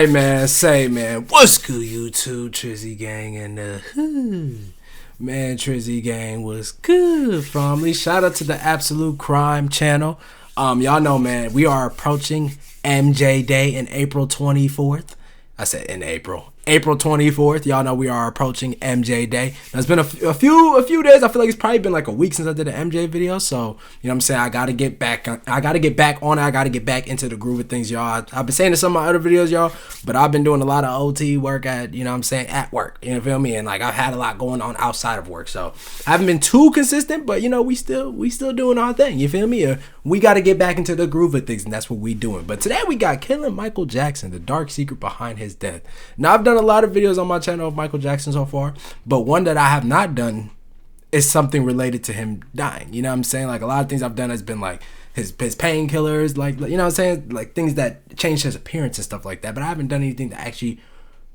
Say man, what's good YouTube, Trizzy Gang and the hood. Man, Trizzy Gang was good, family. Shout out to the Absolute Crime channel. Y'all know, man, we are approaching MJ Day in April 24th. I said in April 24th. Y'all know we are approaching MJ Day. Now, it's been a few days. I feel like it's probably been like a week since I did an MJ video. So, you know what I'm saying? I gotta get back on it. I gotta get back into the groove of things, y'all. I've been saying this in some of my other videos, y'all, but I've been doing a lot of OT work at, you know what I'm saying, at work. You know, feel me? And like I've had a lot going on outside of work. So I haven't been too consistent, but you know, we still doing our thing. You feel me? We gotta get back into the groove of things, and that's what we doing. But today we got killing Michael Jackson, the dark secret behind his death. Now I've done a lot of videos on my channel of Michael Jackson so far, but one that I have not done is something related to him dying. You know what I'm saying? Like a lot of things I've done has been like his painkillers, like you know what I'm saying, like things that changed his appearance and stuff like that. But I haven't done anything that actually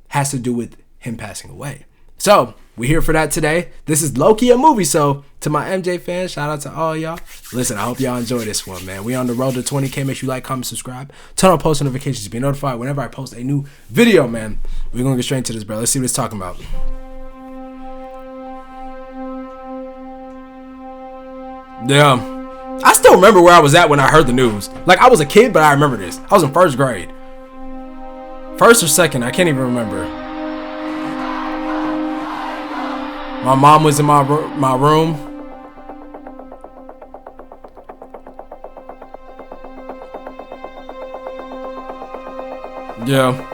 has to do with him passing away. So we're here for that today. This is low-key a movie, so to my MJ fans, shout out to all y'all. Listen, I hope y'all enjoy this one, man. We on the road to 20K. Make sure you like, comment, subscribe, turn on post notifications to be notified whenever I post a new video, man. We're gonna get straight into this, bro. Let's see what it's talking about. Yeah, I still remember where I was at when I heard the news. Like I was a kid, but I remember this. I was in first grade, first or second, I can't even remember. My mom was in my room. Yeah.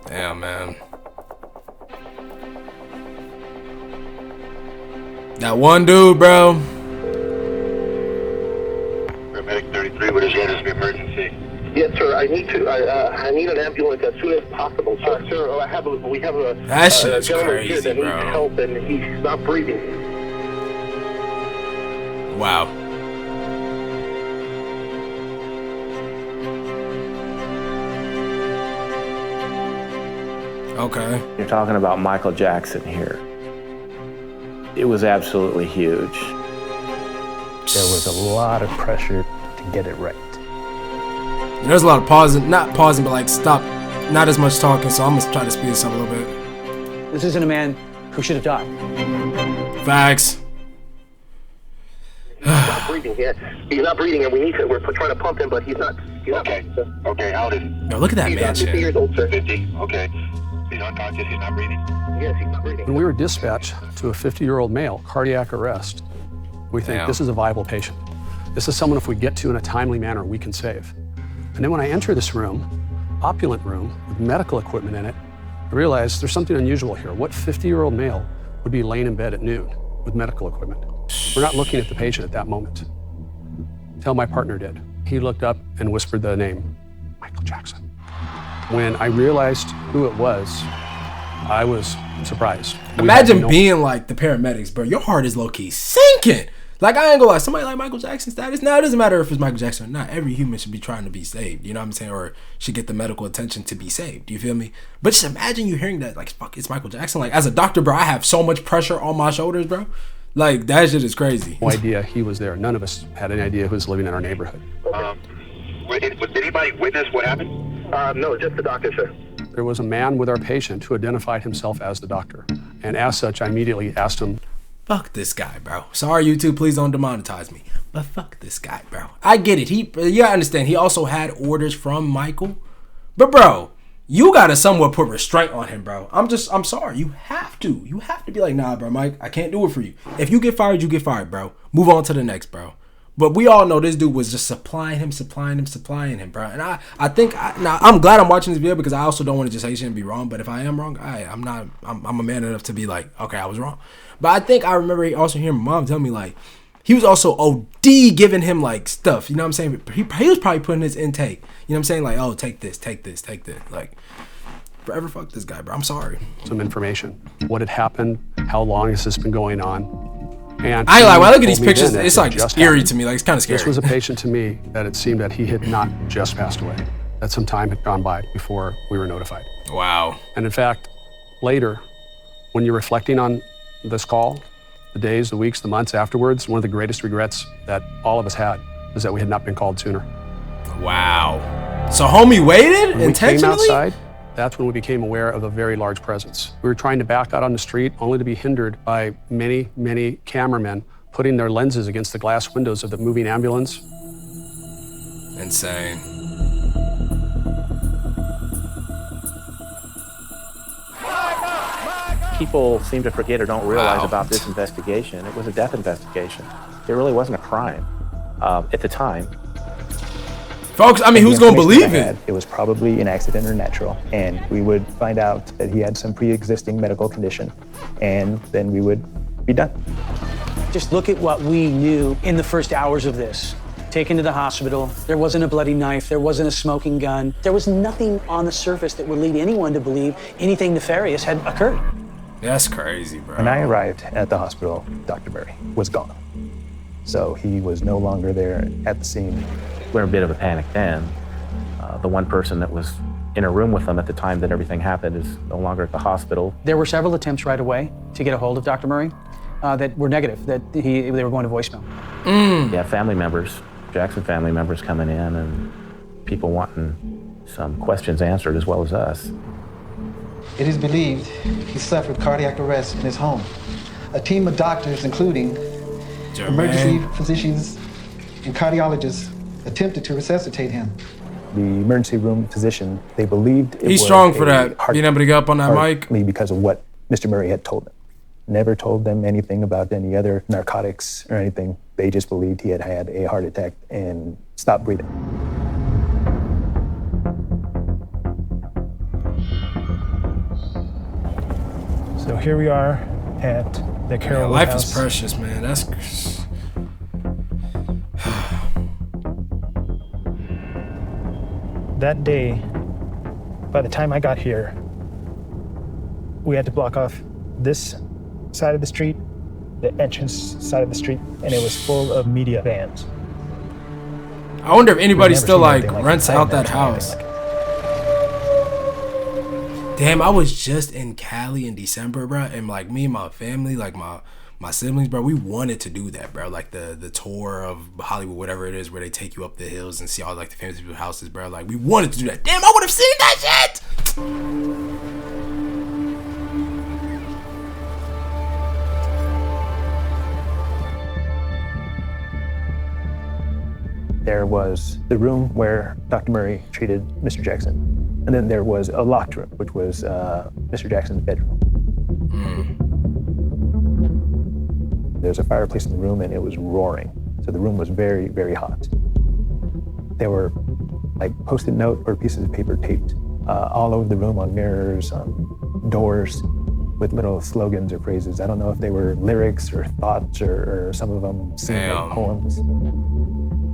Damn, man. That one dude, bro. Paramedic 33, what is your emergency? Yes, sir. I need an ambulance as soon as possible, sir. We have a that shit is gentleman crazy, here that bro. needs help, and he's not breathing. Wow. Okay. You're talking about Michael Jackson here. It was absolutely huge. There was a lot of pressure to get it right. There's a lot of pausing, not pausing, but like stop, not as much talking, so I'm gonna try to speed this up a little bit. This isn't a man who should have died. Facts. He's not breathing yet. He's not breathing, and we're trying to pump him, but he's not. Okay, how old is he? Yo, look at that He's mansion. 50 years old, sir. 50, okay. He's unconscious, he's not breathing? Yes, he's not breathing. When we were dispatched to a 50-year-old male, cardiac arrest, we think this is a viable patient. This is someone, if we get to in a timely manner, we can save. And then when I enter this room, opulent room with medical equipment in it, I realize there's something unusual here. What 50-year-old male would be laying in bed at noon with medical equipment? We're not looking at the patient at that moment. Until my partner did. He looked up and whispered the name, Michael Jackson. When I realized who it was, I was surprised. Imagine being like the paramedics, bro. Your heart is low-key sinking. Like, I ain't gonna lie, somebody like Michael Jackson status, now it doesn't matter if it's Michael Jackson or not. Every human should be trying to be saved, you know what I'm saying? Or should get the medical attention to be saved, you feel me? But just imagine you hearing that, like, fuck, it's Michael Jackson. Like, as a doctor, bro, I have so much pressure on my shoulders, bro. Like, that shit is crazy. No idea he was there. None of us had any idea who was living in our neighborhood. Did anybody witness what happened? No, just the doctor, sir. There was a man with our patient who identified himself as the doctor. And as such, I immediately asked him, fuck this guy, bro. Sorry, YouTube, please don't demonetize me. But fuck this guy, bro. I get it. You gotta understand, he also had orders from Michael. But, bro, you gotta somewhat put restraint on him, bro. I'm sorry. You have to. You have to be like, nah, bro, Mike, I can't do it for you. If you get fired, you get fired, bro. Move on to the next, bro. But we all know this dude was just supplying him, bro. And I think, now I'm glad I'm watching this video because I also don't want to just say shit and be wrong. But if I am wrong, I'm a man enough to be like, okay, I was wrong. But I think I remember also hearing my mom tell me, like, he was also OD giving him, like, stuff. You know what I'm saying? He was probably putting his intake. You know what I'm saying? Like, oh, take this. Like, forever fuck this guy, bro. I'm sorry. Some information. What had happened? How long has this been going on? And I like when I look at these pictures, it's like eerie to me. Like, it's kind of scary. This was a patient to me that it seemed that he had not just passed away. that some time had gone by before we were notified. Wow. And in fact, later, when you're reflecting on this call, the days, the weeks, the months afterwards, one of the greatest regrets that all of us had is that we had not been called sooner. Wow. So homie waited When intentionally? we came outside, that's when we became aware of a very large presence. We were trying to back out on the street only to be hindered by many, many cameramen putting their lenses against the glass windows of the moving ambulance. Insane. People seem to forget or don't realize Wow. about this investigation. It was a death investigation. It really wasn't a crime at the time. Folks, I mean, who's gonna believe it? It was probably an accident or natural, and we would find out that he had some pre-existing medical condition, and then we would be done. Just look at what we knew in the first hours of this. Taken to the hospital, there wasn't a bloody knife, there wasn't a smoking gun. There was nothing on the surface that would lead anyone to believe anything nefarious had occurred. That's crazy, bro. When I arrived at the hospital, Dr. Murray was gone. So he was no longer there at the scene. We were in a bit of a panic then. The one person that was in a room with them at the time that everything happened is no longer at the hospital. There were several attempts right away to get a hold of Dr. Murray that were negative, that they were going to voicemail. Yeah, family members, Jackson family members coming in and people wanting some questions answered as well as us. It is believed he suffered cardiac arrest in his home. A team of doctors, including emergency physicians and cardiologists, attempted to resuscitate him. The emergency room physician, they believed it He's was strong for that, heart- being able to get up on that mic. partly because of what Mr. Murray had told them. Never told them anything about any other narcotics or anything. They just believed he had had a heart attack and stopped breathing. So here we are at the Carroll Life House. is precious, man. That's That day, by the time I got here, we had to block off this side of the street, the entrance side of the street, and it was full of media vans. I wonder if anybody We've never still seen like anything like rents it. I've out never that seen anything house. like it. Damn, I was just in Cali in December, bro, and like me and my family, like my siblings, bro, we wanted to do that, bro. Like the tour of Hollywood, whatever it is, where they take you up the hills and see all like the famous people's houses, bro. Like we wanted to do that. Damn, I would have seen that shit. There was the room where Dr. Murray treated Mr. Jackson. And then there was a locked room, which was Mr. Jackson's bedroom. There's a fireplace in the room and it was roaring. So the room was very, very hot. There were like Post-it note or pieces of paper taped all over the room on mirrors, on doors with little slogans or phrases. I don't know if they were lyrics or thoughts or some of them seemed like poems.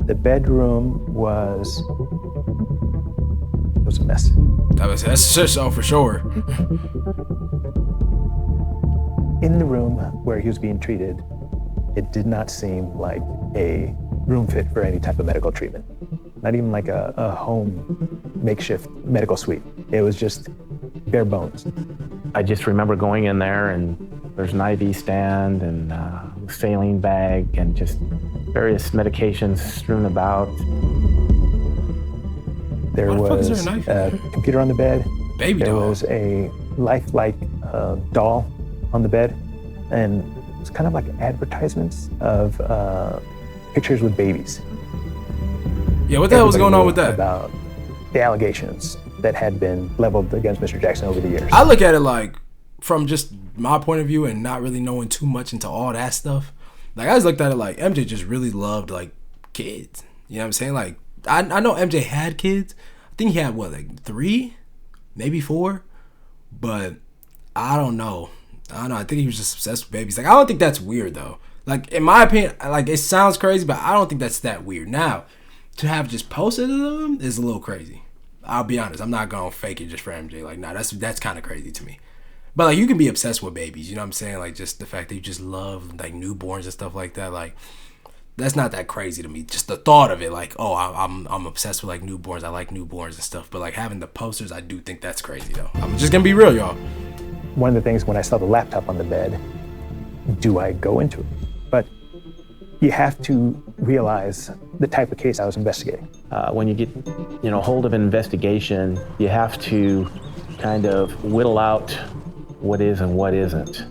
The bedroom was a mess. That's just for sure. In the room where he was being treated, it did not seem like a room fit for any type of medical treatment. Not even like a home makeshift medical suite. It was just bare bones. I just remember going in there and there's an IV stand and a saline bag and just various medications strewn about. There Why the fuck is was there a knife? a computer on the bed. Baby There doll. was a lifelike doll on the bed. And it was kind of like advertisements of pictures with babies. Yeah, what the hell was going on Everybody with knew that? about the allegations that had been leveled against Mr. Jackson over the years. I look at it like from just my point of view and not really knowing too much into all that stuff. Like I just looked at it like MJ just really loved like kids. You know what I'm saying? Like I know MJ had kids. I think he had what, like 3, maybe 4, but I don't know. I think he was just obsessed with babies. Like I don't think that's weird though. Like in my opinion, like it sounds crazy, but I don't think that's that weird. Now, to have just posted them is a little crazy. I'll be honest. I'm not gonna fake it just for MJ. Like, nah, that's kind of crazy to me. But like, you can be obsessed with babies. You know what I'm saying? Like, just the fact that you just love like newborns and stuff like that. Like, That's not that crazy to me. Just the thought of it, like, oh, I'm obsessed with like newborns. I like newborns and stuff. But like having the posters, I do think that's crazy though. I'm just gonna be real, y'all. One of the things when I saw the laptop on the bed, do I go into it? But you have to realize the type of case I was investigating. When you get, hold of an investigation, you have to kind of whittle out what is and what isn't.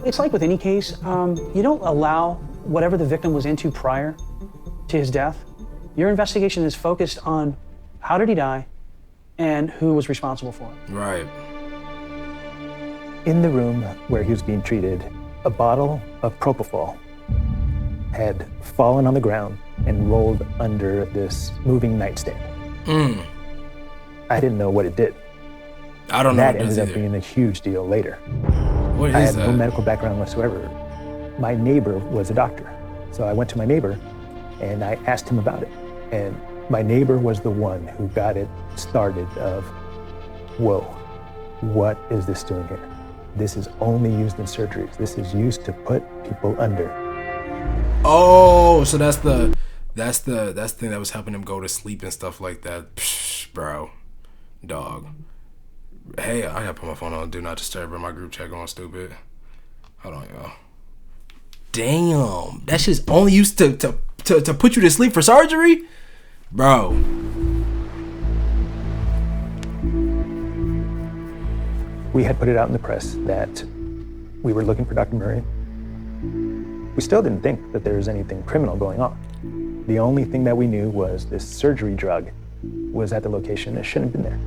It's like with any case, you don't allow whatever the victim was into prior to his death. Your investigation is focused on how did he die and who was responsible for it. Right. In the room where he was being treated, a bottle of Propofol had fallen on the ground and rolled under this moving nightstand. I didn't know what it did. I don't know. That ended up being a huge deal later. What is I had that? no medical background whatsoever. My neighbor was a doctor. So I went to my neighbor and I asked him about it. And my neighbor was the one who got it started of, whoa, what is this doing here? This is only used in surgeries. This is used to put people under. Oh, so that's the thing that was helping him go to sleep and stuff like that. Psh, bro, dog. Hey, I gotta put my phone on Do Not Disturb or my group chat going stupid. Hold on, y'all. Damn, that shit's only used to put you to sleep for surgery? Bro. We had put it out in the press that we were looking for Dr. Murray. We still didn't think that there was anything criminal going on. The only thing that we knew was this surgery drug was at the location that shouldn't have been there.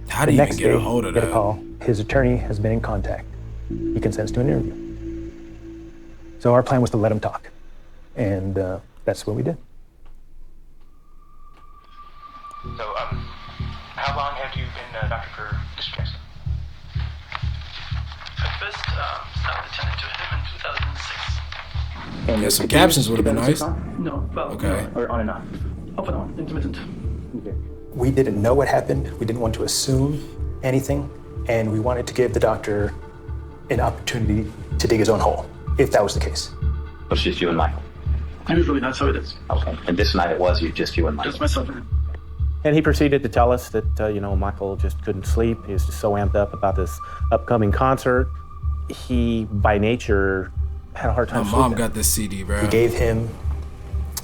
How do you even get a hold of get that? a call. His attorney has been in contact. He consents to an interview. So our plan was to let him talk. And that's what we did. So, how long have you been a doctor for Mr. Jackson? I first started attending to him in 2006. Yeah, some captions would have been nice. No, well, Okay. or on and off. Off and on, intermittent. Okay. We didn't know what happened. We didn't want to assume anything. And we wanted to give the doctor an opportunity to dig his own hole, if that was the case. It was just you and Michael? Usually that's how it is. Okay. And this night it was just you and Michael? Just myself and him. And he proceeded to tell us that, Michael just couldn't sleep. He was just so amped up about this upcoming concert. He, by nature, had a hard time My sleeping. mom got this CD, bro. We gave him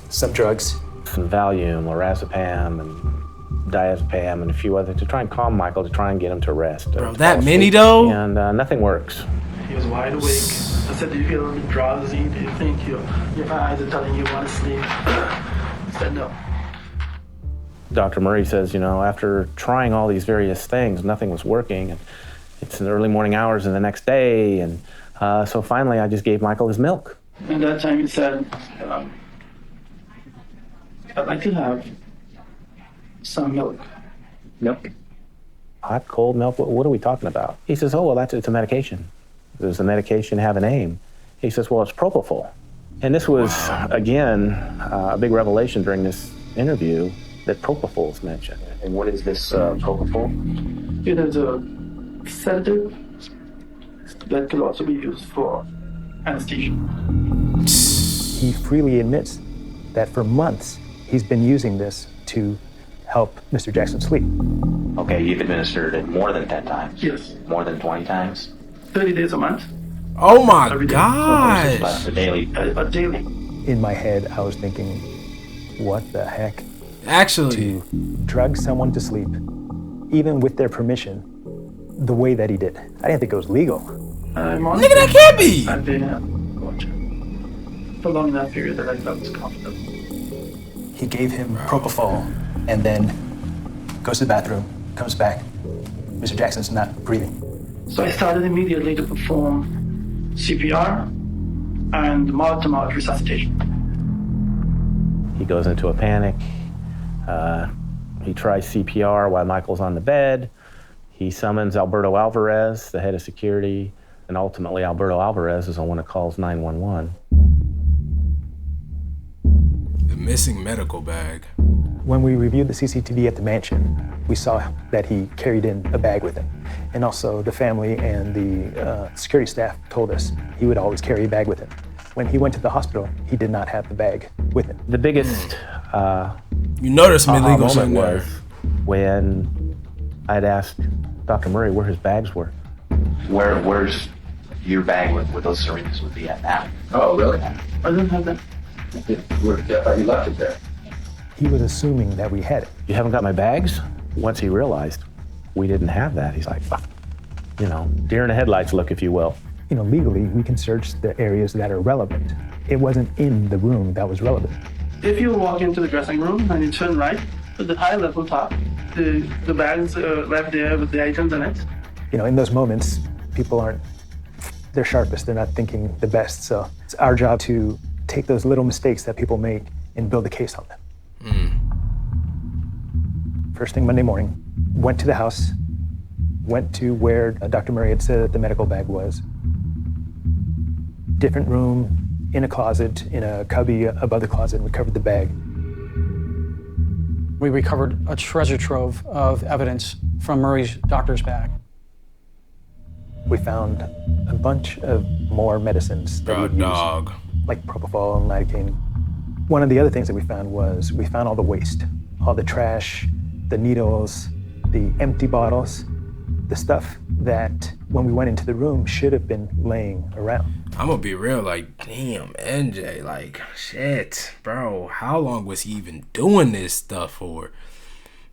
some drugs. Some Valium, lorazepam, and diazepam, and a few others to try and calm Michael, to try and get him to rest. Bro, that many though? And nothing works. He was wide awake. I said, do you feel a bit drowsy? Do you think your eyes are telling you you want to sleep? He said no. Dr. Murray says, after trying all these various things, nothing was working. And it's in the early morning hours of the next day. And so finally, I just gave Michael his milk. And that time he said, I'd like to have some milk. Milk? Hot, cold milk? What are we talking about? He says, oh, well, it's a medication. Does the medication have a name? He says, well, it's Propofol. And this was, again, a big revelation during this interview that Propofol is mentioned. And what is this Propofol? It is a sedative that can also be used for anesthesia. He freely admits that for months he's been using this to help Mr. Jackson sleep. Okay, you've administered it more than 10 times? Yes. More than 20 times? 30 days a month. Oh my Every day. gosh. But daily? Daily. In my head, I was thinking, what the heck? Actually. To drug someone to sleep, even with their permission, the way that he did. I didn't think it was legal. Nigga, that can't be! I've been for long enough period that I felt comfortable. He gave him Propofol and then goes to the bathroom, comes back. Mr. Jackson's not breathing. So I started immediately to perform CPR and mouth-to-mouth resuscitation. He goes into a panic. He tries CPR while Michael's on the bed. He summons Alberto Alvarez, the head of security, and ultimately Alberto Alvarez is the one that calls 911. The missing medical bag. When we reviewed the CCTV at the mansion, we saw that he carried in a bag with him. And also the family and the security staff told us he would always carry a bag with him. When he went to the hospital, he did not have the bag with him. The biggest you notice some illegal shit moment there. was when I'd asked Dr. Murray where his bags were. Where's your bag with those syringes would be at now? Oh, really? I didn't have that. I thought you left it there. He was assuming that we had it. You haven't got my bags? Once he realized we didn't have that, he's like, you know, deer in the headlights look, if you will. You know, legally, we can search the areas that are relevant. It wasn't in the room that was relevant. If you walk into the dressing room and you turn right, at the high level top, the bags are left there with the items in it. You know, in those moments, people aren't their sharpest. They're not thinking the best. So it's our job to take those little mistakes that people make and build a case on them. First thing Monday morning, went to the house, went to where Dr. Murray had said that the medical bag was. Different room, in a closet, in a cubby above the closet, and recovered the bag. We recovered a treasure trove of evidence from Murray's doctor's bag. We found a bunch of more medicines that we'd use, like Propofol and lidocaine. One of the other things that we found was we found all the waste, all the trash, the needles, the empty bottles, the stuff that when we went into the room should have been laying around. I'm gonna be real, like, damn, NJ, like, shit, bro, how long was he even doing this stuff for?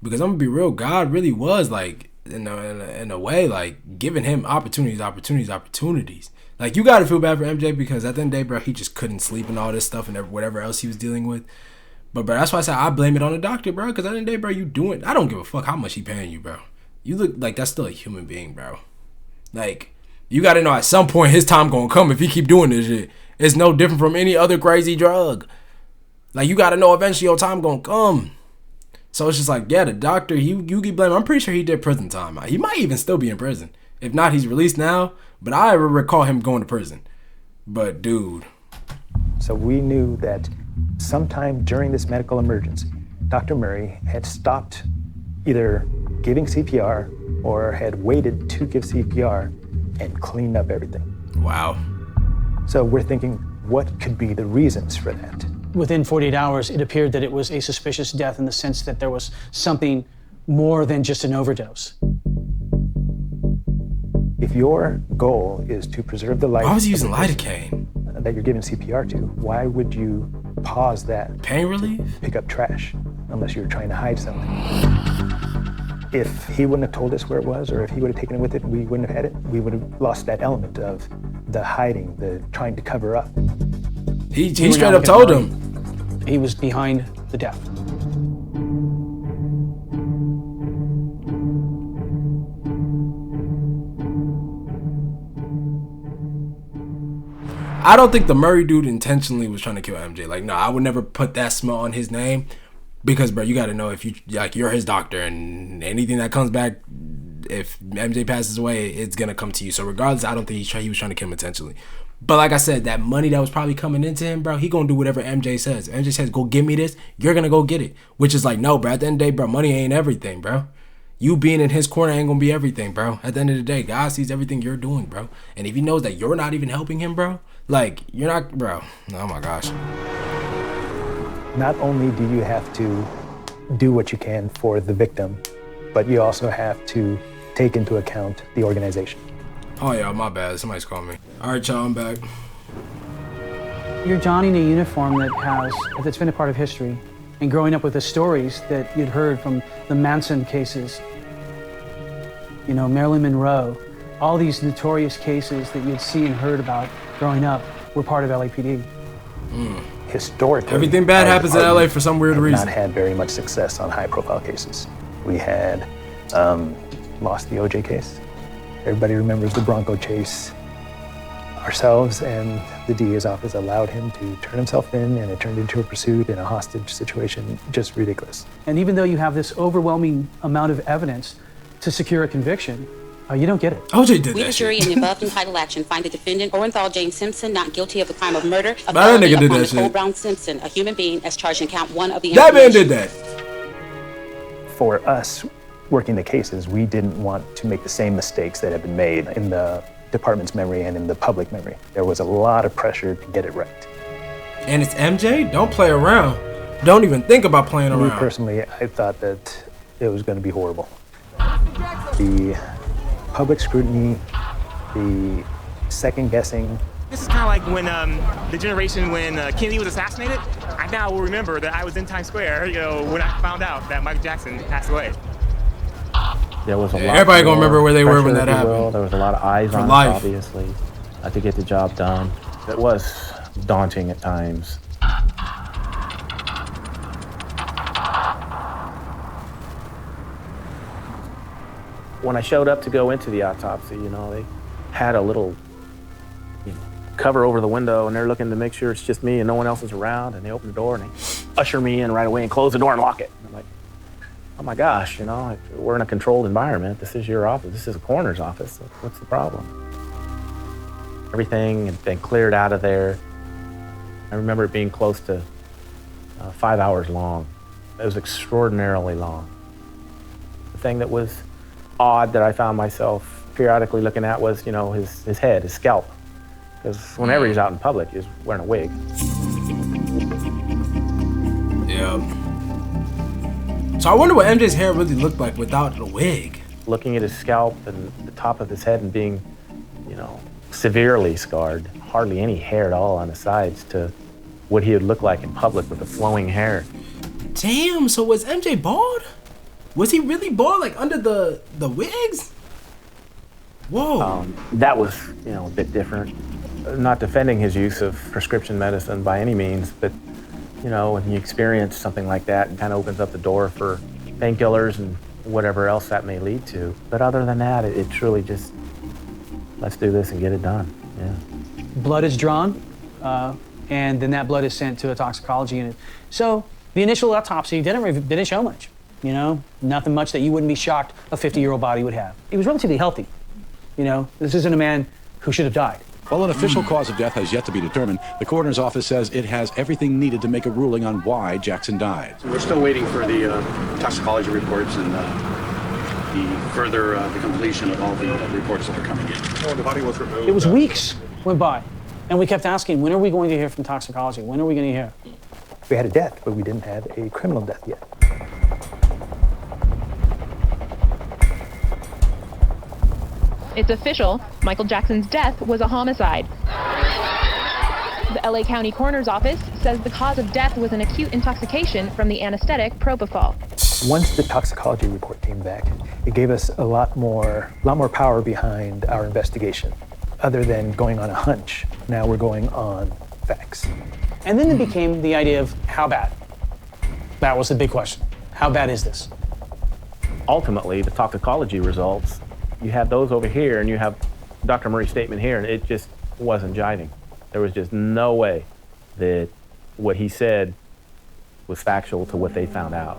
Because I'm gonna be real, God really was, like, in a way, like, giving him opportunities. Like, you gotta feel bad for MJ because at the end of the day, bro, he just couldn't sleep and all this stuff and whatever else he was dealing with. But, bro, that's why I said I blame it on the doctor, bro, because at the end of the day, bro, you doing, I don't give a fuck how much he paying you, bro. You look like that's still a human being, bro. Like, you gotta know at some point his time gonna come if he keep doing this shit. It's no different from any other crazy drug. Like, you gotta know eventually your time gonna come. So it's just like, yeah, the doctor, you get blamed. I'm pretty sure he did prison time. He might even still be in prison. If not, he's released now. But I recall him going to prison. But, dude. So we knew that sometime during this medical emergency, Dr. Murray had stopped either giving CPR or had waited to give CPR and cleaned up everything. Wow. So we're thinking, what could be the reasons for that? Within 48 hours, it appeared that it was a suspicious death in the sense that there was something more than just an overdose. If your goal is to preserve the life why was he using lidocaine that you're giving CPR to, why would you pause that? Pain relief? Pick up trash, unless you're trying to hide something. If he wouldn't have told us where it was, or if he would have taken it with it, we wouldn't have had it, we would have lost that element of the hiding, the trying to cover up. He straight up told him. He was behind the death. I don't think the Murray dude intentionally was trying to kill MJ. Like, no, I would never put that smell on his name because, bro, you got to know if you like you're his doctor and anything that comes back, if MJ passes away, it's gonna come to you. So regardless, I don't think he was trying to kill him intentionally. But like I said, that money that was probably coming into him, bro, he gonna do whatever MJ says. MJ says, go give me this, you're gonna go get it. Which is like, no, bro, at the end of the day, bro, money ain't everything, bro. You being in his corner ain't gonna be everything, bro. At the end of the day, God sees everything you're doing, bro. And if he knows that you're not even helping him, bro, like, you're not, bro, oh my gosh. Not only do you have to do what you can for the victim, but you also have to take into account the organization. Oh, yeah, my bad. Somebody's calling me. All right, y'all, I'm back. You're donning a uniform that's been a part of history, and growing up with the stories that you'd heard from the Manson cases, you know, Marilyn Monroe, all these notorious cases that you'd see and heard about growing up were part of LAPD. Historically, everything bad happens in LA for some weird reason. Not had very much success on high-profile cases. We had lost the OJ case. Everybody remembers the Bronco chase. Ourselves and the DA's office allowed him to turn himself in, and it turned into a pursuit and a hostage situation. Just ridiculous. And even though you have this overwhelming amount of evidence to secure a conviction, you don't get it. OJ did We, that the shit. jury, in the above entitled action, find the defendant, Orenthal James Simpson, not guilty of the crime of murder of That nigga did upon that Nicole shit. Brown Simpson, a human being, as charged in count 1 of the That man information. did that. for us working the cases, we didn't want to make the same mistakes that had been made in the department's memory and in the public memory. There was a lot of pressure to get it right. And it's MJ? Don't play around. Don't even think about playing around. Me personally, I thought that it was going to be horrible. The public scrutiny, the second guessing. This is kind of like when the generation when Kennedy was assassinated. I now will remember that I was in Times Square, when I found out that Michael Jackson passed away. There was a lot. Everybody gonna remember where they were when that happened. There was a lot of eyes on us, obviously, to get the job done. It was daunting at times. When I showed up to go into the autopsy, they had a little cover over the window, and they're looking to make sure it's just me and no one else is around, and they open the door and they usher me in right away and close the door and lock it. And I'm like, oh my gosh, we're in a controlled environment. This is your office. This is a coroner's office. What's the problem? Everything had been cleared out of there. I remember it being close to 5 hours long. It was extraordinarily long. The thing that was odd that I found myself periodically looking at was, his head, his scalp. Because whenever he's out in public, he's wearing a wig. Yeah. So I wonder what MJ's hair really looked like without the wig. Looking at his scalp and the top of his head and being, severely scarred, hardly any hair at all on the sides, to what he would look like in public with the flowing hair. Damn, so was MJ bald? Was he really bald, like under the wigs? Whoa. That was, a bit different. Not defending his use of prescription medicine by any means, but, when you experience something like that, it kind of opens up the door for painkillers and whatever else that may lead to. But other than that, it truly just, let's do this and get it done, yeah. Blood is drawn, and then that blood is sent to a toxicology unit. So the initial autopsy didn't show much, nothing much that you wouldn't be shocked a 50-year-old body would have. He was relatively healthy. This isn't a man who should have died. While an official cause of death has yet to be determined, the coroner's office says it has everything needed to make a ruling on why Jackson died. We're still waiting for the toxicology reports and the completion of all the reports that are coming in. Oh, the body was removed. It was weeks went by, and we kept asking, when are we going to hear from toxicology? When are we going to hear? We had a death, but we didn't have a criminal death yet. It's official, Michael Jackson's death was a homicide. The LA County Coroner's Office says the cause of death was an acute intoxication from the anesthetic Propofol. Once the toxicology report came back, it gave us a lot more power behind our investigation. Other than going on a hunch, now we're going on facts. And then it became the idea of how bad. That was the big question. How bad is this? Ultimately, the toxicology results, you have those over here and you have Dr. Murray's statement here, and it just wasn't jiving. There was just no way that what he said was factual to what they found out.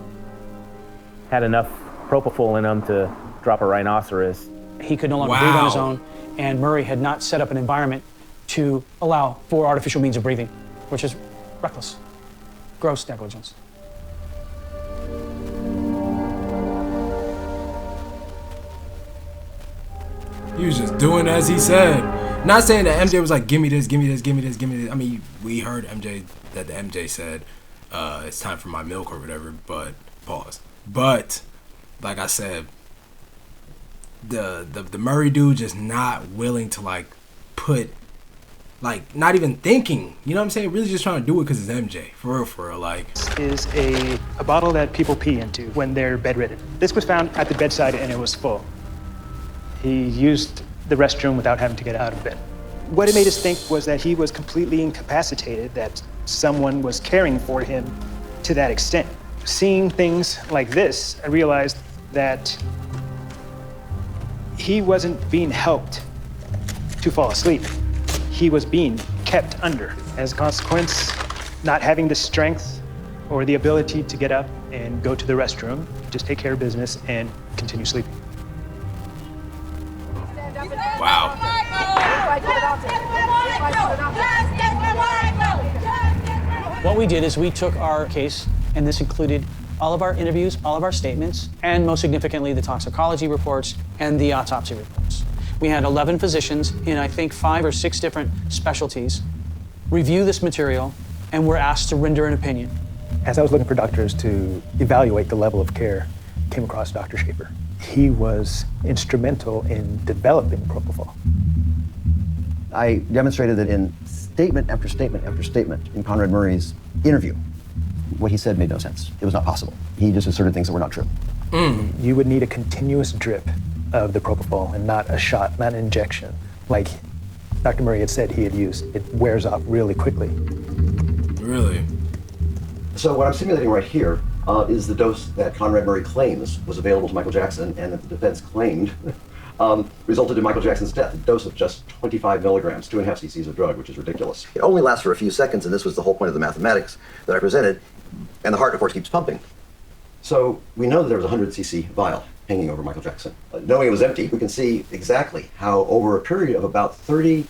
Had enough propofol in him to drop a rhinoceros. He could no longer breathe on his own, and Murray had not set up an environment to allow for artificial means of breathing, which is reckless, gross negligence. He was just doing as he said. Not saying that MJ was like, give me this, give me this, give me this, give me this. I mean, we heard MJ, that the MJ said, it's time for my milk or whatever, but, pause. But, like I said, the Murray dude just not willing to, like, put, like, not even thinking, you know what I'm saying? Really just trying to do it because it's MJ, for real, like. Is a bottle that people pee into when they're bedridden. This was found at the bedside and it was full. He used the restroom without having to get out of bed. What it made us think was that he was completely incapacitated, that someone was caring for him to that extent. Seeing things like this, I realized that he wasn't being helped to fall asleep. He was being kept under. As a consequence, not having the strength or the ability to get up and go to the restroom, just take care of business and continue sleeping. Wow. What we did is we took our case, and this included all of our interviews, all of our statements, and most significantly, the toxicology reports and the autopsy reports. We had 11 physicians in, I think, 5 or 6 different specialties review this material, and were asked to render an opinion. As I was looking for doctors to evaluate the level of care, I came across Dr. Schaefer. He was instrumental in developing Propofol. I demonstrated that in statement after statement after statement in Conrad Murray's interview, what he said made no sense. It was not possible. He just asserted things that were not true. You would need a continuous drip of the Propofol and not a shot, not an injection, like Dr. Murray had said he had used. It wears off really quickly. Really? So what I'm simulating right here is the dose that Conrad Murray claims was available to Michael Jackson and that the defense claimed resulted in Michael Jackson's death. A dose of just 25 milligrams, 2.5 cc's of drug, which is ridiculous. It only lasts for a few seconds, and this was the whole point of the mathematics that I presented, and the heart, of course, keeps pumping. So we know that there was a 100 cc vial hanging over Michael Jackson. Knowing it was empty, we can see exactly how over a period of about 30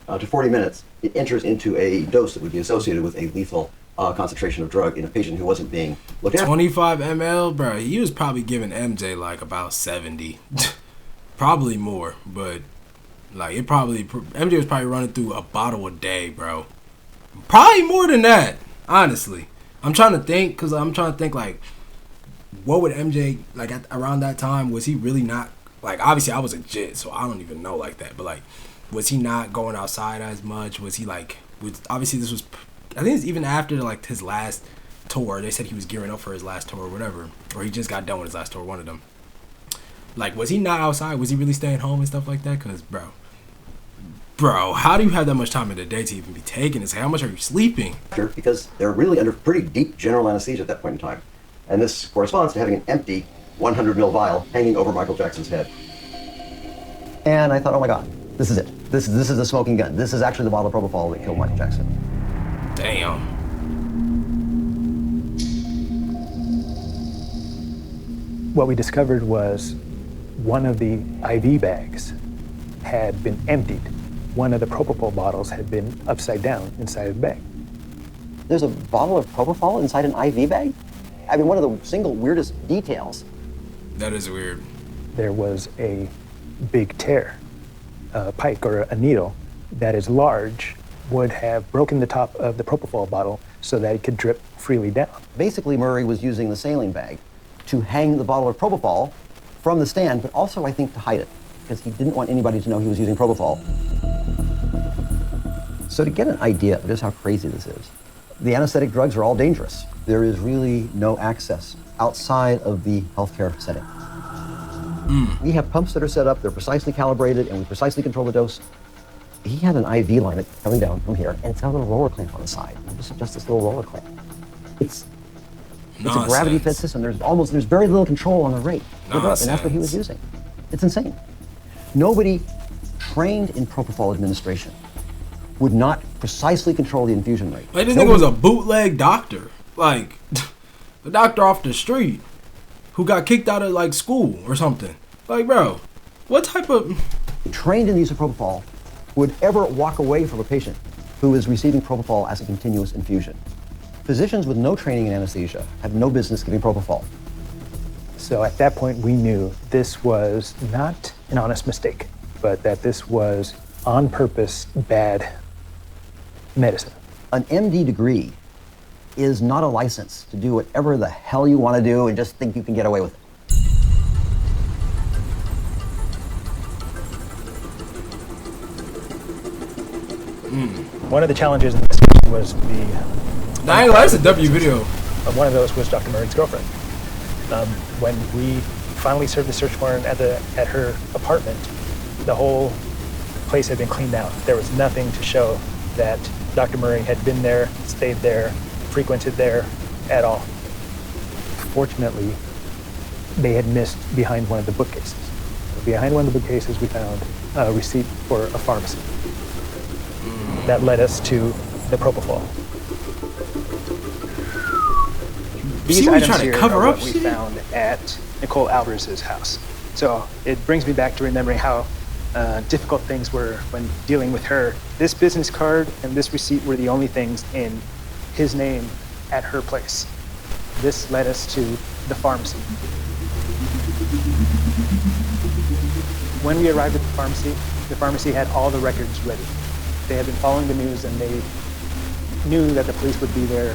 to 40 minutes, it enters into a dose that would be associated with a lethal concentration of drug in a patient who wasn't being looked at. 25 ml, bro. He was probably giving MJ like about 70, probably more. But like MJ was probably running through a bottle a day, bro. Probably more than that, honestly. I'm trying to think like, what would MJ like around that time? Was he really not like? Obviously, I was a jit, so I don't even know like that. But like, was he not going outside as much? Was he like? Obviously this was. I think it's even after like his last tour. They said he was gearing up for his last tour or whatever, or he just got done with his last tour. One of them. Like, was he not outside? Was he really staying home and stuff like that? Cause bro, how do you have that much time in the day to even be taking this? How much are you sleeping? Because they're really under pretty deep general anesthesia at that point in time, and this corresponds to having an empty 100 ml vial hanging over Michael Jackson's head. And I thought, oh my God, this is it. This is the smoking gun. This is actually the bottle of Propofol that killed Michael Jackson. Damn. What we discovered was one of the IV bags had been emptied. One of the Propofol bottles had been upside down inside of the bag. There's a bottle of Propofol inside an IV bag? I mean, one of the single weirdest details. That is weird. There was a big tear, a pike or a needle that is large, would have broken the top of the Propofol bottle so that it could drip freely down. Basically, Murray was using the saline bag to hang the bottle of Propofol from the stand, but also, I think, to hide it, because he didn't want anybody to know he was using Propofol. So to get an idea of just how crazy this is, the anesthetic drugs are all dangerous. There is really no access outside of the healthcare setting. We have pumps that are set up, they're precisely calibrated, and we precisely control the dose. He had an IV line coming down from here, and it's got a little roller clamp on the side. Just this little roller clamp. It's a gravity-fed system. There's very little control on the rate. And that's what he was using. It's insane. Nobody trained in Propofol administration would not precisely control the infusion rate. Like, this nigga was a bootleg doctor. Like, the doctor off the street who got kicked out of, like, school or something. Like, bro, what type of... Trained in the use of Propofol would ever walk away from a patient who is receiving Propofol as a continuous infusion. Physicians with no training in anesthesia have no business giving Propofol. So at that point, we knew this was not an honest mistake, but that this was on purpose bad medicine. An MD degree is not a license to do whatever the hell you want to do and just think you can get away with it. One of the challenges in this was that's a W video. One of those was Dr. Murray's girlfriend. When we finally served the search warrant at her apartment, the whole place had been cleaned out. There was nothing to show that Dr. Murray had been there, stayed there, frequented there at all. Fortunately, they had missed behind one of the bookcases. Behind one of the bookcases, we found a receipt for a pharmacy. That led us to the Propofol. These items here are what we found at Nicole Alvarez's house. So it brings me back to remembering how difficult things were when dealing with her. This business card and this receipt were the only things in his name at her place. this led us to the pharmacy. When we arrived at the pharmacy had all the records ready. They had been following the news and they knew that the police would be there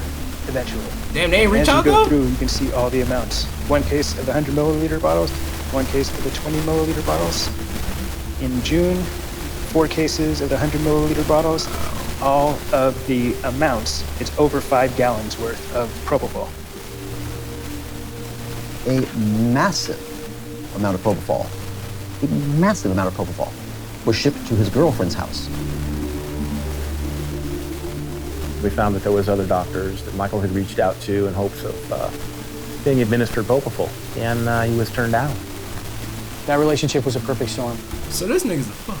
eventually. Damn, they ain't reach out though? As you go though? through, you can see all the amounts. One case of the 100 milliliter bottles, one case of the 20 milliliter bottles. In June, 4 cases of the 100 milliliter bottles. All of the amounts, it's over 5 gallons worth of Propofol. A massive amount of Propofol, a massive amount of Propofol, was shipped to his girlfriend's house. We found that there was other doctors that Michael had reached out to in hopes of being administered Propofol, and he was turned down. That relationship was a perfect storm. So this nigga's a fuck.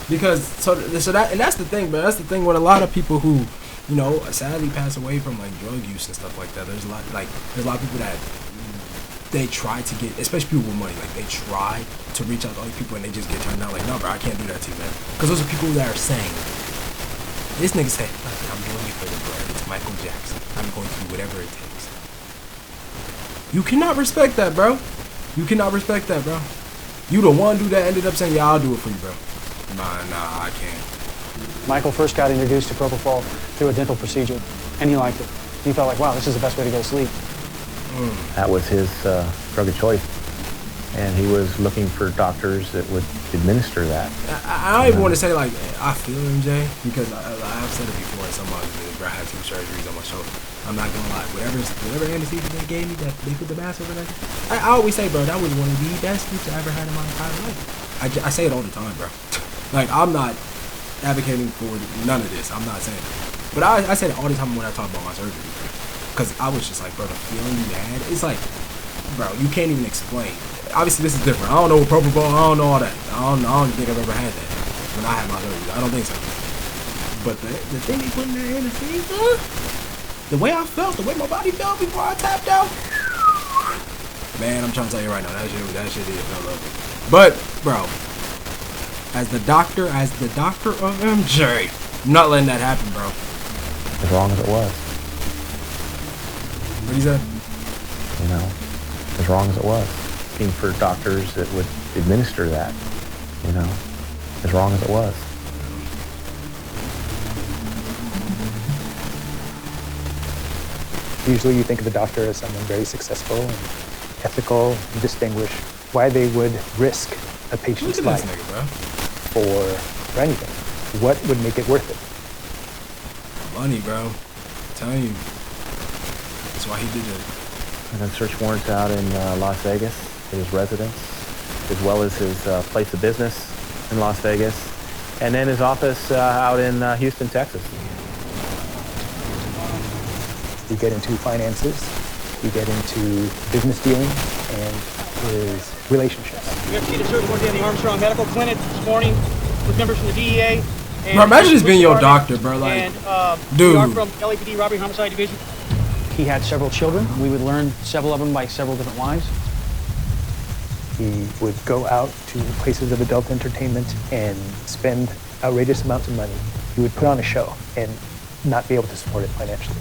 Because so that, and that's the thing, but that's the thing with a lot of people who, you know, sadly pass away from like drug use and stuff like that. There's a lot of people that they try to get, especially people with money, like they try to reach out to other people and they just get turned down. Like, no, bro, I can't do that to you, man. Because those are people that are saying, this nigga said, I'm doing it for the bread. It's Michael Jackson. I'm going to do whatever it takes. You cannot respect that, bro. You cannot respect that, bro. You the one dude that ended up saying, yeah, I'll do it for you, bro. Nah, I can't. Michael first got introduced to Propofol through a dental procedure, and he liked it. He felt like, wow, this is the best way to go to sleep. That was his drug of choice, and he was looking for doctors that would administer that. I don't even want to say like I feel MJ because I've said it before. Somebody I had 2 surgeries on my shoulder. I'm not gonna lie. Whatever anesthesia they gave me, that they put the mask over there. I always say, bro, that was one of the best sleeps I ever had in my entire life. I say it all the time, bro. Like, I'm not advocating for none of this. I'm not saying it. But I say it all the time when I talk about my surgery. Because I was just like, bro, the feeling you had, it's like, bro, you can't even explain. Obviously, this is different. I don't know what Propofol, I don't know all that. I don't think I've ever had that when I had my surgery. I don't think so. But the thing they put in that anesthesia, the way I felt, the way my body felt before I tapped out, man, I'm trying to tell you right now, that shit did feel lovely. But, bro, as the doctor of MJ, I'm not letting that happen, bro. As wrong as it was. What he said? You know, as wrong as it was. Looking for doctors that would administer that, you know, as wrong as it was. Usually you think of a doctor as someone very successful and ethical and distinguished. Why they would risk a patient's life for anything. What would make it worth it? Money, bro. I'm telling you. That's why he did it. And then search warrants out in Las Vegas at his residence, as well as his place of business in Las Vegas, and then his office out in Houston, Texas. You get into finances, you get into business dealing, and his relationships. We have seated search warrant at the Armstrong Medical Clinic this morning with members from the DEA. And bro, imagine just being your doctor, bro. Like, and, dude. We are from LAPD Robbery Homicide Division. He had several children. We would learn several of them by several different wives. He would go out to places of adult entertainment and spend outrageous amounts of money. He would put on a show and not be able to support it financially.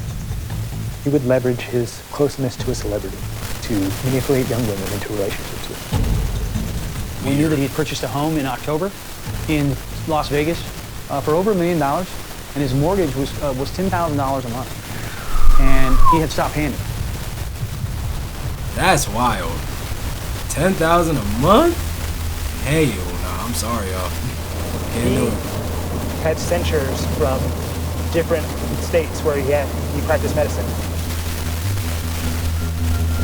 He would leverage his closeness to a celebrity to manipulate young women into relationships with him. We knew that he had purchased a home in October in Las Vegas for over $1 million, and his mortgage was $10,000 a month. And he had stopped paying it. That's wild. $10,000 a month? Hey, nah, I'm sorry, y'all. Can't do it. Had censures from different states where he practiced medicine.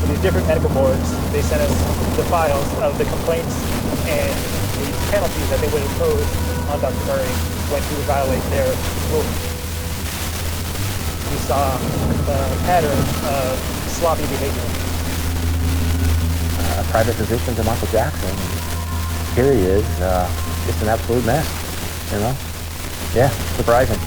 For these different medical boards, they sent us the files of the complaints and the penalties that they would impose on Dr. Murray when he would violate their rules. We saw a pattern of sloppy behavior. Private physician to Michael Jackson, here he is, just an absolute mess, you know? Yeah, surprising.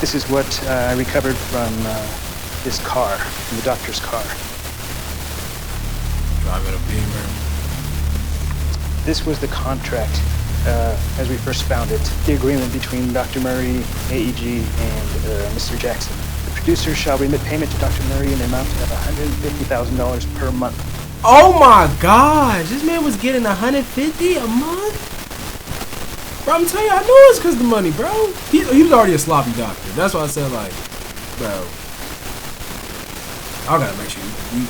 This is what I recovered from this car, from the doctor's car. Driving a Beamer. This was the contract as we first found it, the agreement between Dr. Murray, AEG, and Mr. Jackson. The producer shall remit payment to Dr. Murray in the amount of $150,000 per month. Oh my gosh, this man was getting $150 a month? Bro, I'm telling you, I knew it was because of the money, bro. He was already a sloppy doctor. That's why I said, like, bro, I gotta make sure you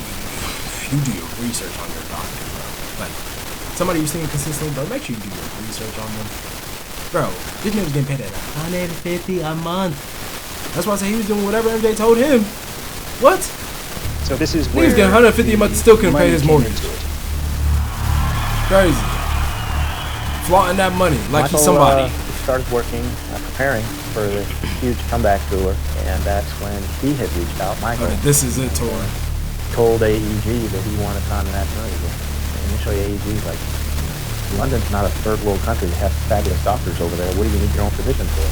do your research on your doctor, bro. Like, somebody you're seeing consistently, bro, make sure you do your research on them. Bro, this man was getting paid at $150 a month. That's why I said he was doing whatever MJ told him. What? So this is where he was getting $150 a month, still couldn't pay his mortgage. Crazy. Flaunting that money like Michael, he's somebody. Started working, preparing for the huge comeback tour, and that's when he had reached out. Michael. This is it tour. Told AEG that he wanted Con and Murray. Initially, AEG's like, London's not a third world country. They have fabulous doctors over there. What do you need your own physician for?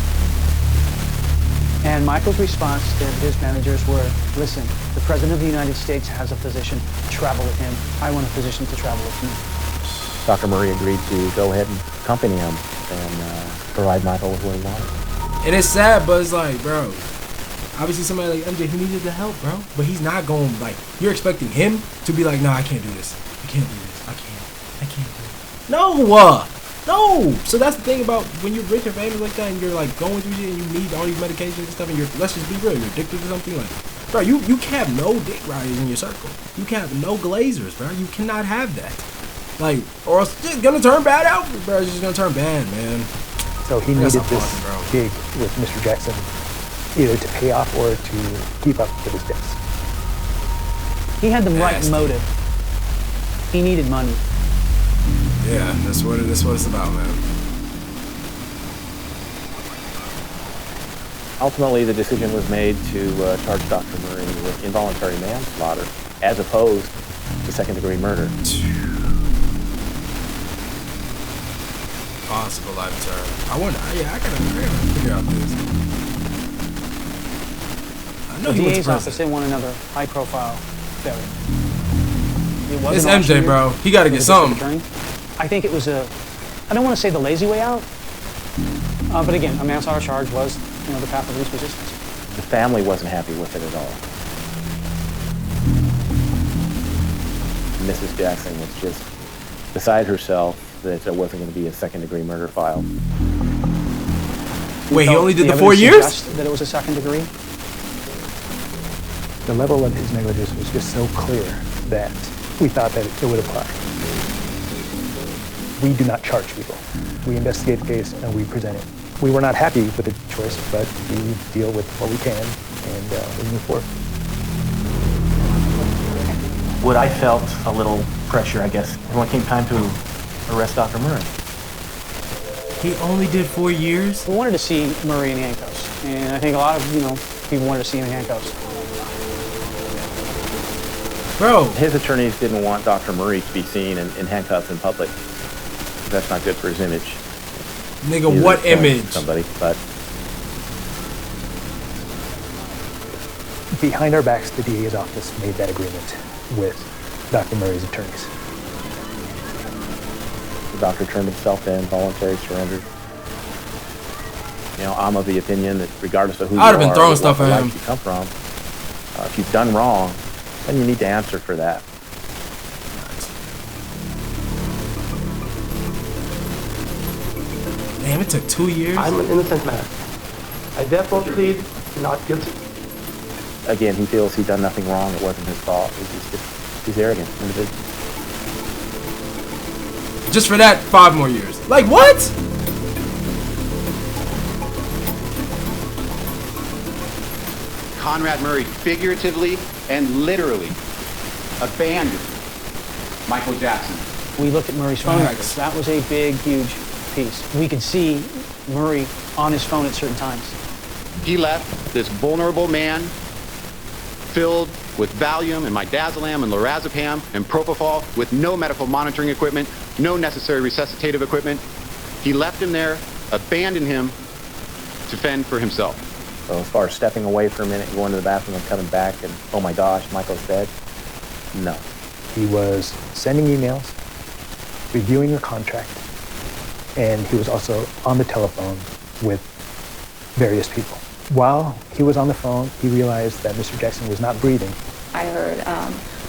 And Michael's response to his managers were, listen, the President of the United States has a physician. Travel with him. I want a physician to travel with me. Dr. Murray agreed to go ahead and accompany him and provide Michael with what he wanted. And it's sad, but it's like, bro, obviously somebody like MJ, he needed the help, bro. But he's not going, like, you're expecting him to be like, nah, I can't do this. I can't do this. I can't do it. No! No! So that's the thing about when you're rich and famous like that and you're, like, going through shit and you need all these medications and stuff and you're, let's just be real, you're addicted to something, like, bro, you can't have no dick riders in your circle. You can't have no glazers, bro. You cannot have that. Like, or else it's just gonna turn bad out, bro. It's just gonna turn bad, man. So he needed this gig with Mr. Jackson either to pay off or to keep up with his debts. He had the right motive. He needed money. Yeah, that's what it's about, man. Ultimately, the decision was made to charge Dr. Murray with involuntary manslaughter as opposed to second-degree murder. Possible life term. I wonder. Yeah, I gotta figure out this. I know the he DA's office didn't want another high-profile failure. It's MJ, bro. He got to get something. I think it was I don't want to say the lazy way out, but again, a manslaughter charge was, the path of least resistance. The family wasn't happy with it at all. Mrs. Jackson was just beside herself that there wasn't going to be a second-degree murder filed. Wait, he only did the 4 years? That it was a second degree? The level of his negligence was just so clear that we thought that it would apply. We do not charge people. We investigate the case and we present it. We were not happy with the choice, but we deal with what we can and we move forward. What I felt a little pressure, I guess, when it came time to arrest Dr. Murray. He only did 4 years? We wanted to see Murray in handcuffs, and I think a lot of people wanted to see him in handcuffs. Bro, his attorneys didn't want Dr. Murray to be seen in handcuffs in public. That's not good for his image. Nigga, what image? Somebody, but behind our backs, the DA's office made that agreement with Dr. Murray's attorneys. The doctor turned himself in, voluntary surrendered. I'm of the opinion that regardless of who you are, I'd have been throwing stuff at him. You come from, if you've done wrong, then you need to answer for that. Damn, it took 2 years? I'm an innocent man. I therefore plead not guilty. Again, he feels he's done nothing wrong. It wasn't his fault. He's arrogant individual. Just for that, 5 more years. Like, what? Conrad Murray figuratively and literally abandoned Michael Jackson. We looked at Murray's phone records. That was a big, huge piece. We could see Murray on his phone at certain times. He left this vulnerable man filled with Valium and midazolam and lorazepam and Propofol with no medical monitoring equipment, no necessary resuscitative equipment. He left him there, abandoned him to fend for himself. So as far as stepping away for a minute, going to the bathroom and coming back and, oh my gosh, Michael's dead, no. He was sending emails, reviewing the contract, and he was also on the telephone with various people. While he was on the phone, he realized that Mr. Jackson was not breathing. I heard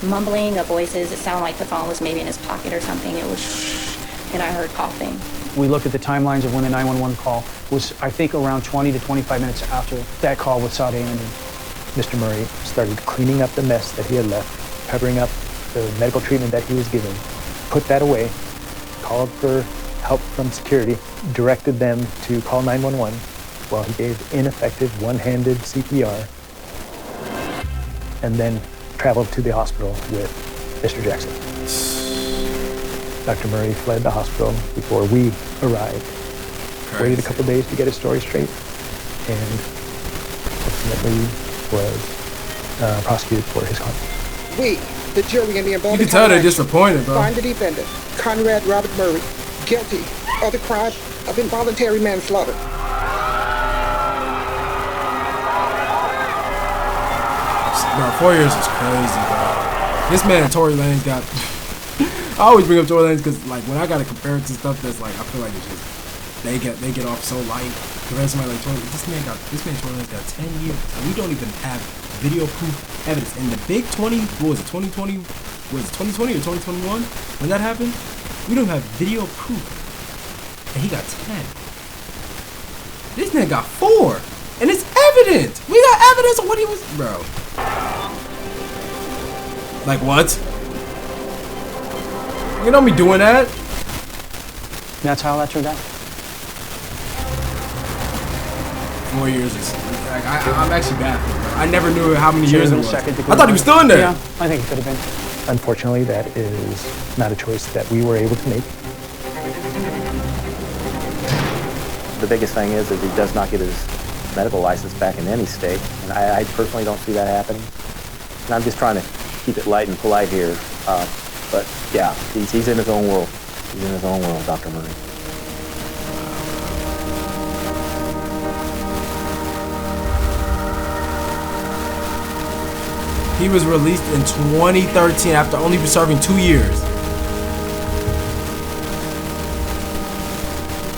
mumbling of voices. It sounded like the phone was maybe in his pocket or something. It was shh, and I heard coughing. We looked at the timelines of when the 911 call was, I think, around 20 to 25 minutes after that call with Saudi ended. Mr. Murray started cleaning up the mess that he had left, covering up the medical treatment that he was given, put that away, called for help from security, directed them to call 911 while he gave ineffective one-handed CPR, and then traveled to the hospital with Mr. Jackson. Dr. Murray fled the hospital before we arrived. Crazy. Waited a couple days to get his story straight, and ultimately was prosecuted for his crime. We, the jury in the involved You can tell they're disappointed, bro. find the defendant, Conrad Robert Murray, guilty of the crime of involuntary manslaughter. Bro, 4 years is crazy, bro. This man, Tory Lanez, got... I always bring up Tory Lanez because, like, when I gotta compare it to stuff that's like, I feel like it's just they get off so light compared to somebody like Tory. This man Tory Lanez got 10 years, and we don't even have video proof evidence. In the big 20, what was it, 2020? Was it 2020 or 2021 when that happened? We don't have video proof, and he got 10. This man got 4, and it's evident. We got evidence of what he was, bro. Like what? You don't be doing that. That's how that turned out. 4 years is like, I'm actually baffled, bro. I never knew how many years it was. I Second thought he was still in there. Yeah, I think it could have been. Unfortunately, that is not a choice that we were able to make. The biggest thing is he does not get his medical license back in any state, and I personally don't see that happening. And I'm just trying to keep it light and polite here, but yeah, he's in his own world. He's in his own world, Dr. Murray. He was released in 2013 after only serving 2 years.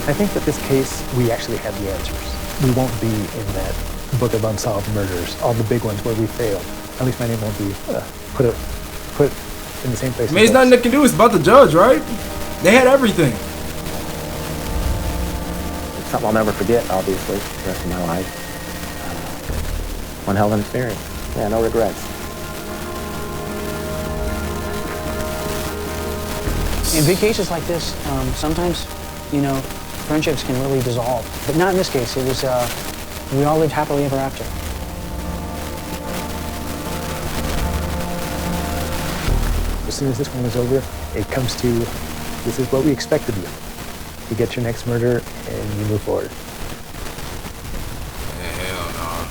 I think that this case, we actually have the answers. We won't be in that book of unsolved murders, all the big ones where we failed. At least my name won't be put in the same place. I mean, there's nothing they can do. It's about the judge, right? They had everything. It's something I'll never forget, obviously, the rest of my life. One hell of an experience. Yeah, no regrets. In big cases like this, sometimes, you know, friendships can really dissolve. But not in this case. It was, we all lived happily ever after. As soon as this one is over, it comes to, this is what we expect of you. You get your next murder and you move forward. Hell no.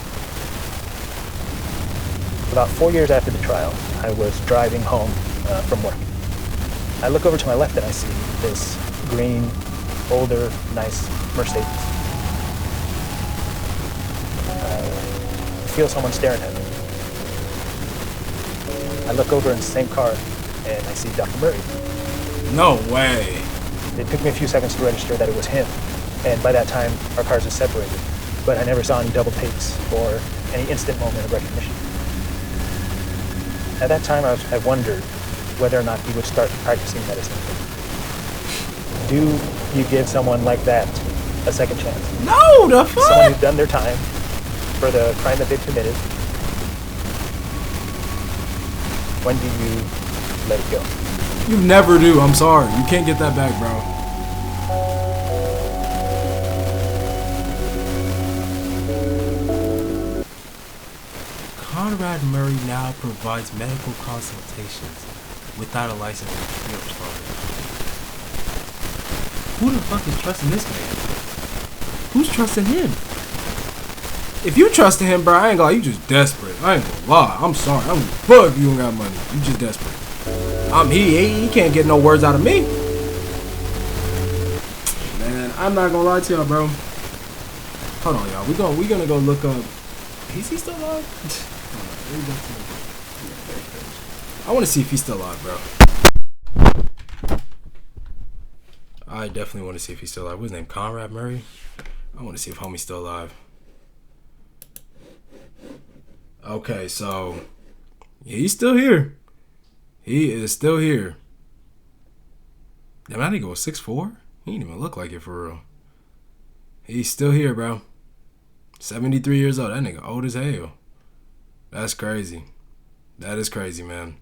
About 4 years after the trial, I was driving home from work. I look over to my left and I see this green, older, nice Mercedes. I feel someone staring at me. I look over in the same car and I see Dr. Murray. No way. It took me a few seconds to register that it was him, and by that time our cars had separated, but I never saw any double takes or any instant moment of recognition. At that time I wondered whether or not he would start practicing medicine. Do you give someone like that a second chance? No, the fuck? Someone who's done their time for the crime that they've committed. When do you let it go? You never do. I'm sorry. You can't get that back, bro. Conrad Murray now provides medical consultations without a license and free of charge. Who the fuck is trusting this man? Who's trusting him? If you trusting him, bro, I ain't gonna lie, you just desperate. I ain't gonna lie. I'm sorry. I'm fuck if you don't got money. You just desperate. He can't get no words out of me. Man, I'm not gonna lie to y'all, bro. Hold on, y'all. We gonna go look up. Is he still alive? I want to see if he's still alive, bro. I definitely want to see if he's still alive. What's his name? Conrad Murray? I want to see if homie's still alive. Okay, so he's still here. He is still here. Damn, that nigga was 6'4"? He didn't even look like it for real. He's still here, bro. 73 years old. That nigga old as hell. That's crazy. That is crazy, man.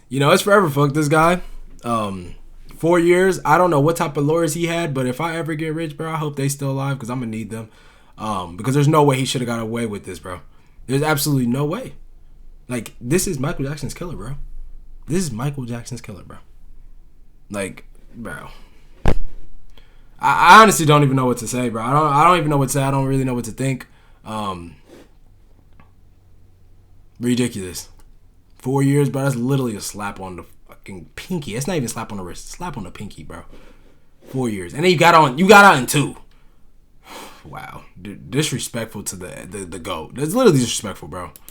You know, it's forever fuck this guy. 4 years. I don't know what type of lawyers he had, but if I ever get rich, bro, I hope they still alive because I'm going to need them. Because there's no way he should have got away with this, bro. There's absolutely no way. Like, this is Michael Jackson's killer, bro. This is Michael Jackson's killer, bro. Like, bro. I honestly don't even know what to say, bro. I don't even know what to say. I don't really know what to think. Ridiculous. 4 years, bro. That's literally a slap on the fucking pinky. It's not even a slap on the wrist. Slap on the pinky, bro. 4 years. And then you got out in 2. Wow. Disrespectful to the GOAT. That's literally disrespectful, bro.